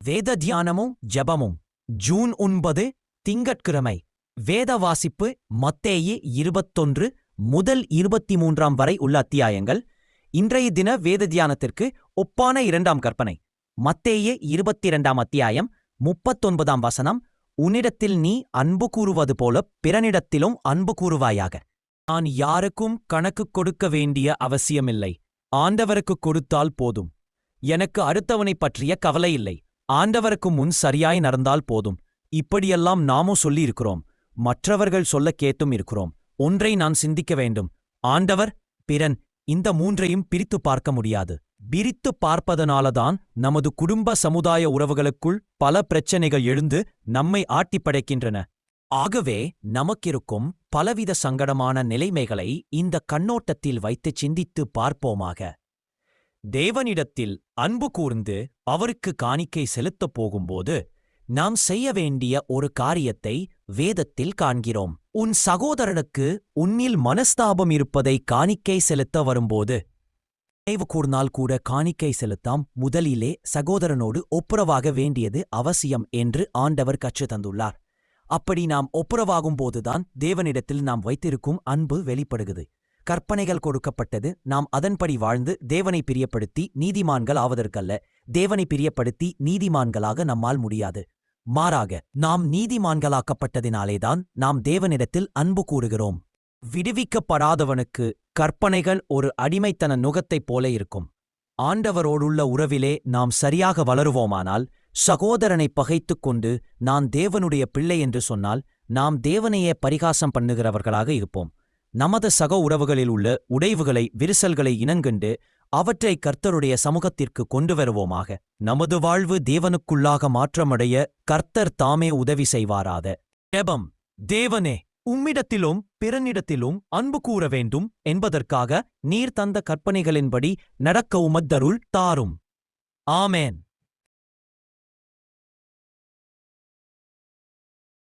வேத தியானமும் ஜெபமும் ஜூன் 9 திங்கட்கிழமை வேத வாசிப்பு மத்தேயு 21 முதல் 23 வரை உள்ள அத்தியாயங்கள். இன்றைய தின வேத தியானத்திற்கு ஒப்பான 2ஆம் கற்பனை மத்தேயு 22 அத்தியாயம் 39 வசனம். உன்னிடத்தில் நீ அன்பு கூறுவது போல பிறனிடத்திலும் அன்பு கூறுவாயாக. நான் யாருக்கும் கணக்கு கொடுக்க வேண்டிய அவசியமில்லை, ஆண்டவருக்கு கொடுத்தால் போதும். எனக்கு அடுத்தவனைப் பற்றிய கவலை இல்லை, ஆண்டவருக்கு முன் சரியாய் நடந்தால் போதும். இப்படியெல்லாம் நாமும் சொல்லியிருக்கிறோம், மற்றவர்கள் சொல்ல கேட்டும் இருக்கிறோம். ஒன்றை நான் சிந்திக்க வேண்டும், ஆண்டவர், பிறன், இந்த மூன்றையும் பிரித்து பார்க்க முடியாது. பிரித்து பார்ப்பதனாலதான் நமது குடும்ப சமுதாய உறவுகளுக்குள் பல பிரச்சனைகள் எழுந்து நம்மை ஆட்டிப்படைக்கின்றன. ஆகவே நமக்கிருக்கும் பலவித சங்கடமான நிலைமைகளை இந்த கண்ணோட்டத்தில் வைத்து சிந்தித்து பார்ப்போமாக. தேவனிடத்தில் அன்பு கூர்ந்து அவருக்கு காணிக்கை செலுத்தப் போகும்போது நாம் செய்ய வேண்டிய ஒரு காரியத்தை வேதத்தில் காண்கிறோம். உன் சகோதரனுக்கு உன்னில் மனஸ்தாபம் இருப்பதை காணிக்கை செலுத்த வரும்போது, நினைவு கூர்ந்தால் கூட காணிக்கை செலுத்தாம் முதலிலே சகோதரனோடு ஒப்புரவாக வேண்டியது அவசியம் என்று ஆண்டவர் கற்றுத் தந்துள்ளார். அப்படி நாம் ஒப்புரவாகும்போதுதான் தேவனிடத்தில் நாம் வைத்திருக்கும் அன்பு வெளிப்படுகிறது. கற்பனைகள் கொடுக்கப்பட்டது, நாம் அதன்படி வாழ்ந்து தேவனை பிரியப்படுத்தி நீதிமான்கள் ஆவதற்கல்ல. தேவனை பிரியப்படுத்தி நீதிமான்களாக நம்மால் முடியாது. மாறாக நாம் நீதிமான்களாக்கப்பட்டதினாலேதான் நாம் தேவனிடத்தில் அன்பு கூறுகிறோம். விடுவிக்கப்படாதவனுக்கு கற்பனைகள் ஒரு அடிமைத்தன நுகத்தைப் போல இருக்கும். ஆண்டவரோடுள்ள உறவிலே நாம் சரியாக வளருவோமானால், சகோதரனை பகைத்துக் கொண்டு நான் தேவனுடைய பிள்ளை என்று சொன்னால், நாம் தேவனையே பரிகாசம் பண்ணுகிறவர்களாக இருப்போம். நமது சக உறவுகளில் உள்ள உடைவுகளை விரிசல்களை இனங்கண்டு அவற்றை கர்த்தருடைய சமூகத்திற்கு கொண்டு வருவோமாக. நமது வாழ்வு தேவனுக்குள்ளாக மாற்றமடைய கர்த்தர் தாமே உதவி செய்வாராத. ஜெபம். தேவனே, உம்மிடத்திலும் பிறனிடத்திலும் அன்பு கூற வேண்டும் என்பதற்காக நீர் தந்த கற்பனைகளின்படி நடக்க உமத்தருள் தாரும். ஆமேன்.